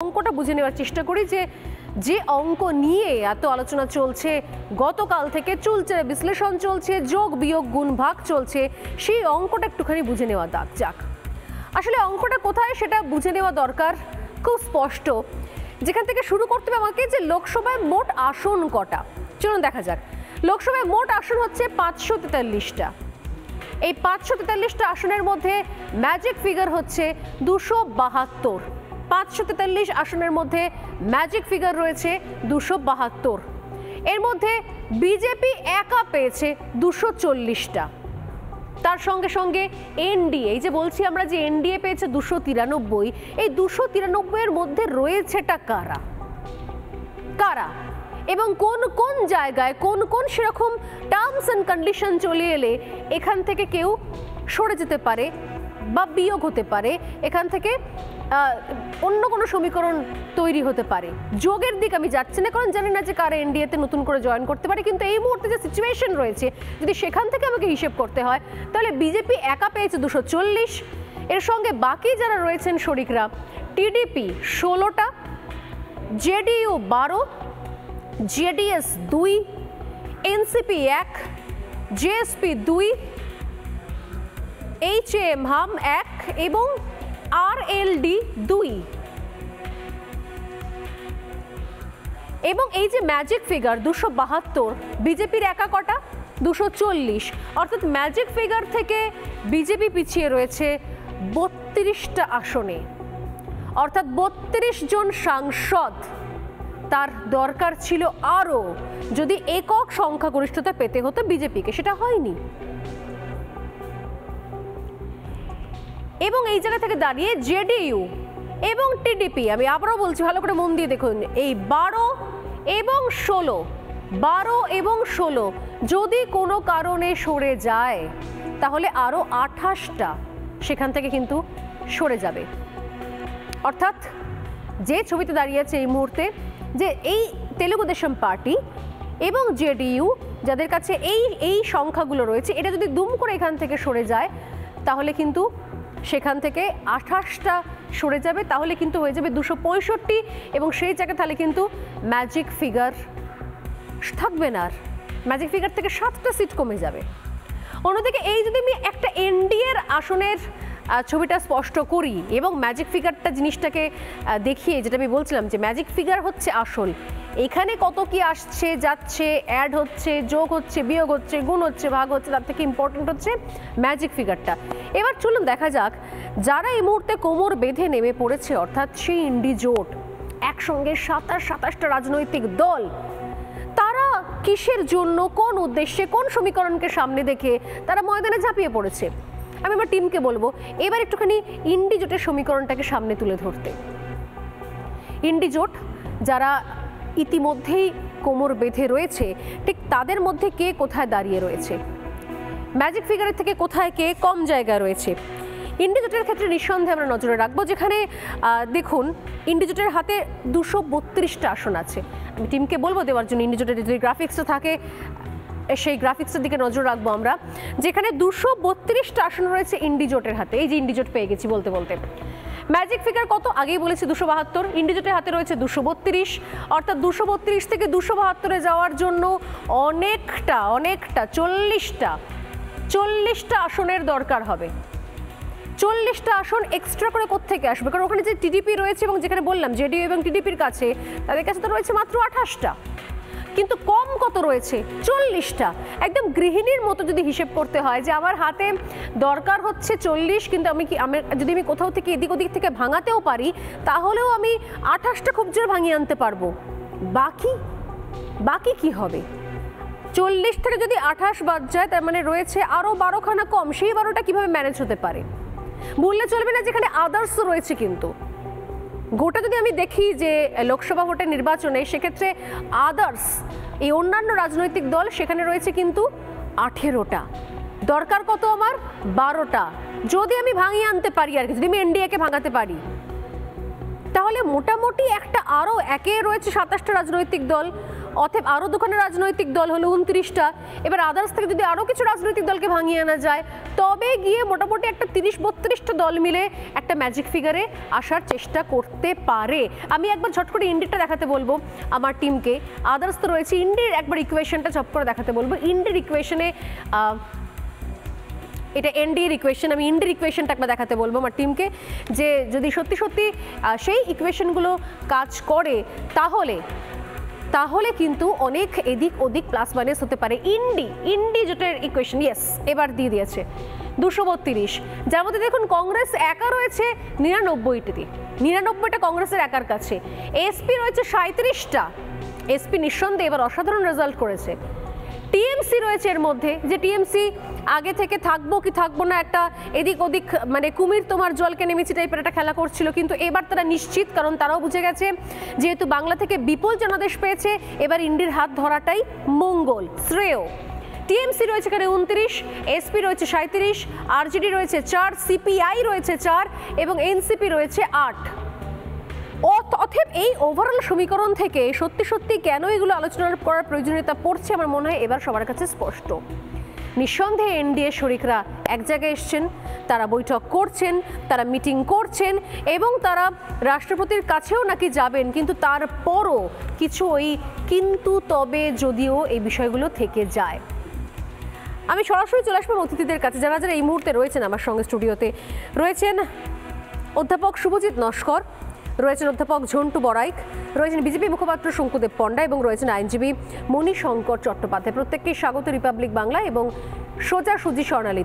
অঙ্কটা বুঝে নেওয়ার চেষ্টা করি যে অঙ্ক নিয়ে এত আলোচনা চলছে, গতকাল থেকে চুলচেরা বিশ্লেষণ চলছে, যোগ বিয়োগ গুণ ভাগ চলছে, সেই অঙ্কটা একটুখানি বুঝে নেওয়া যাক। আসলে অঙ্কটা কোথায় সেটা বুঝে নেওয়া দরকার, খুব স্পষ্ট। যেখান থেকে শুরু করতে হবে আমাকে, যে লোকসভায় মোট আসন কটা, চলুন দেখা যাক। লোকসভায় মোট আসন হচ্ছে 543টা। এই 543টা আসনের মধ্যে ম্যাজিক ফিগার হচ্ছে 272। 543 আসনের মধ্যে ম্যাজিক ফিগার রয়েছে 272। এর মধ্যে বিজেপি একা পেয়েছে 240টা। তার সঙ্গে সঙ্গে এনডিএ, এই যে বলছি আমরা যে এনডিএ পেয়েছে 293, এই 293 এর মধ্যে রয়েছেটা কারা কারা এবং কোন কোন জায়গায় কোন কোন সেরকম টার্মস অ্যান্ড কন্ডিশন চলে এলে এখান থেকে কেউ সরে যেতে পারে বা বিয়োগ হতে পারে, এখান থেকে অন্য কোনো সমীকরণ তৈরি হতে পারে। যোগের দিক আমি যাচ্ছি না, কারণ জানি না যে কারা এনডিএতে নতুন করে জয়েন করতে পারে, কিন্তু এই মুহূর্তে যে সিচুয়েশন রয়েছে যদি সেখান থেকে আমাকে হিসেব করতে হয়, তাহলে বিজেপি একা পেয়েছে 240। এর সঙ্গে বাকি যারা রয়েছেন শরিকরা, টিডিপি 16টা, JDU 12, JDS 2, NCP 1, JSP 2, HM HAM 1 এবং আরএলডি 2। এবং এই যে ম্যাজিক ফিগার 272, বিজেপির একা কটা 240, অর্থাৎ ম্যাজিক ফিগার থেকে বিজেপি পিছিয়ে রয়েছে 32টা আসনে, অর্থাৎ 32 জন সাংসদ তার দরকার ছিল আরও, যদি একক সংখ্যাগরিষ্ঠতা পেতে হতো বিজেপিকে, সেটা হয়নি। এবং এই জায়গা থেকে দাঁড়িয়ে জেডিইউ এবং টিডিপি, আমি আবারও বলছি ভালো করে মন দিয়ে দেখুন, এই 12 এবং 16 যদি কোনো কারণে সরে যায় তাহলে আরও 28টা সেখান থেকে কিন্তু সরে যাবে। অর্থাৎ যে ছবিতে দাঁড়িয়ে আছে এই মুহূর্তে, যে এই তেলুগু দেশম পার্টি এবং জেডিইউ যাদের কাছে এই সংখ্যাগুলো রয়েছে, এটা যদি দুম করে এখান থেকে সরে যায় তাহলে কিন্তু সেখান থেকে 28টা সরে যাবে, তাহলে কিন্তু হয়ে যাবে 265, এবং সেই জায়গায় তাহলে কিন্তু ম্যাজিক ফিগার থাকবে না, আর ম্যাজিক ফিগার থেকে 7টা সিট কমে যাবে। অন্যদিকে এই যদি আমি একটা এনডিএর আসনের ছবিটা স্পষ্ট করি এবং ম্যাজিক ফিগারটা জিনিসটাকে দেখিয়ে, যেটা আমি বলছিলাম যে ম্যাজিক ফিগার হচ্ছে আসল, এখানে কত কি আসছে যাচ্ছে, অ্যাড হচ্ছে, যোগ হচ্ছে, বিয়োগ হচ্ছে, গুণ হচ্ছে, ভাগ হচ্ছে, তার থেকে ইম্পর্টেন্ট হচ্ছে ম্যাজিক ফিগারটা। এবার চলুন দেখা যাক যারা এই মুহূর্তে কোমর বেঁধে নেমে পড়েছে, অর্থাৎ সেই ইন্ডি জোট, একসঙ্গে 27টা রাজনৈতিক দল, তারা কিসের জন্য, কোন উদ্দেশ্যে, কোন সমীকরণকে সামনে দেখে তারা ময়দানে ঝাঁপিয়ে পড়েছে। আমি আমার টিমকে বলবো এবার একটুখানি ইন্ডি জোটের সমীকরণটাকে সামনে তুলে ধরতে। ইন্ডি জোট যারা ইতিমধ্যেই কোমর বেঁধে রয়েছে, ঠিক তাদের মধ্যে কে কোথায় দাঁড়িয়ে রয়েছে, ম্যাজিক ফিগারের থেকে কোথায় কে কম জায়গায় রয়েছে। ইন্ডি জোটের ক্ষেত্রে নিঃসন্দেহে আমরা নজরে রাখবো, যেখানে দেখুন ইন্ডি জোটের হাতে 232টা আসন আছে। আমি টিমকে বলবো দেওয়ার জন্য ইন্ডি জোটের যদি গ্রাফিক্সটা থাকে সেই গ্রাফিক্সের দিকে নজর রাখবো আমরা, যেখানে 232টা আসন রয়েছে ইন্ডি জোটের হাতে। এই যে ইন্ডি জোট পেয়ে গেছি বলতে বলতে। ম্যাজিক ফিগার কত আগেই বলেছি 272, ইন্ডি জোটের হাতে রয়েছে 232, অর্থাৎ 232 থেকে 272-এ যাওয়ার জন্য অনেকটা 40টা আসনের দরকার হবে। 40টা আসন এক্সট্রা করে কোত্থেকে আসবে, কারণ ওখানে যে টিডিপি রয়েছে এবং যেখানে বললাম জেডিইউ এবং টিডিপির কাছে, তাদের কাছে তো রয়েছে মাত্র 28টা, কিন্তু কম কত রয়েছে 40টা। একদম গৃহিণীর মতো যদি হিসেব করতে হয় যে আমার হাতে দরকার হচ্ছে 40, কিন্তু যদি আমি কোথাও থেকে এদিক ওদিক থেকে ভাঙাতেও পারি তাহলেও আমি 28টা খুব জোরে ভাঙিয়ে আনতে পারবো। বাকি কি হবে? 40 থেকে যদি 28 বাদ যায়, তার মানে রয়েছে আরও 12খানা কম। সেই 12টা কিভাবে ম্যানেজ হতে পারে বললে চলবে না, যেখানে আদার্স রয়েছে। কিন্তু গোটা যদি আমি দেখি যে লোকসভা ভোটের নির্বাচনে, সেক্ষেত্রে আদার্স এই অন্যান্য রাজনৈতিক দল সেখানে রয়েছে কিন্তু 18টা, দরকার কত আমার 12টা। যদি আমি ভাঙিয়ে আনতে পারি, আর কি যদি আমি এনডিএকে ভাঙাতে পারি, তাহলে মোটামুটি একটা আরও একে রয়েছে 27টা রাজনৈতিক দল, অতএব আরও দুখানা রাজনৈতিক দল হলো 29টা। এবার আদার্স থেকে যদি আরও কিছু রাজনৈতিক দলকে ভাঙিয়ে আনা যায় তবে গিয়ে মোটামুটি একটা 30-32টা দল মিলে একটা ম্যাজিক ফিগারে আসার চেষ্টা করতে পারে। আমি একবার ঝট করে ইন্ডিটা দেখাতে বলবো আমার টিমকে, আদার্স তো রয়েছে, ইন্ডির একবার ইকুয়েশনটা ঝপ করে দেখাতে বলবো। ইন্ডির ইকুয়েশনে এটা এনডিএর ইকুয়েশন, আমি ইন্ডির ইকুয়েশনটা একবার দেখাতে বলবো আমার টিমকে, যে যদি সত্যি সত্যি সেই ইকুয়েশনগুলো কাজ করে তাহলে কিন্তু অনেক এদিক ওদিক প্লাস মাইনাস হতে পারে। ইন্ডি যেটার ইকুয়েশন, ইয়েস এবার দিয়ে দিয়েছে 232, যার মধ্যে দেখুন কংগ্রেস একা রয়েছে 99টি, 99টা কংগ্রেসের একার কাছে। এসপি রয়েছে 37টা, এসপি নিঃসন্দেহে এবার অসাধারণ রেজাল্ট করেছে। টিএমসি রয়েছে এর মধ্যে, যে টিএমসি আগে থেকে থাকবো কি থাকবো না একটা এদিক ওদিক মানে কুমির তোমার জলকে নেমেছি টাইপের একটা খেলা করছিল, কিন্তু এবার তারা নিশ্চিত, কারণ তারাও বুঝে গেছে যেহেতু বাংলা থেকে বিপুল জনাদেশ পেয়েছে এবার ইন্ডির হাত ধরাটাই মঙ্গল শ্রেয়। টিএমসি রয়েছে এখানে 29, এসপি রয়েছে 37, আরজেডি রয়েছে 4, সিপিআই রয়েছে 4 এবং এনসিপি রয়েছে 8। অতএব এই ওভারঅল সমীকরণ থেকে সত্যি সত্যি কেন এগুলো আলোচনা করার প্রয়োজনীয়তা পড়ছে আমার মনে হয় এবার সবার কাছে স্পষ্ট। নিঃসন্দেহে এনডিএ শরিকরা এক জায়গায় এসছেন, তারা বৈঠক করছেন, তারা মিটিং করছেন এবং তারা রাষ্ট্রপতির কাছেও নাকি যাবেন, কিন্তু তারপরও কিছু ওই কিন্তু তবে যদিও এই বিষয়গুলো থেকে যায়। আমি সরাসরি চলে আসবো অতিথিদের কাছে, যারা যারা এই মুহূর্তে রয়েছেন আমার সঙ্গে স্টুডিওতে। রয়েছেন অধ্যাপক শুভজিৎ নস্কর, রয়েছেন অধ্যাপক ঝন্টু বড়াইক, রয়েছেন বিজেপি মুখপাত্র শঙ্কুদেব পণ্ডা এবং রয়েছেন আইনজীবী মণিশঙ্কর চট্টোপাধ্যায়। প্রত্যেককেই স্বাগত রিপাবলিক বাংলা এবং সোজাসুজি স্বর্ণালী।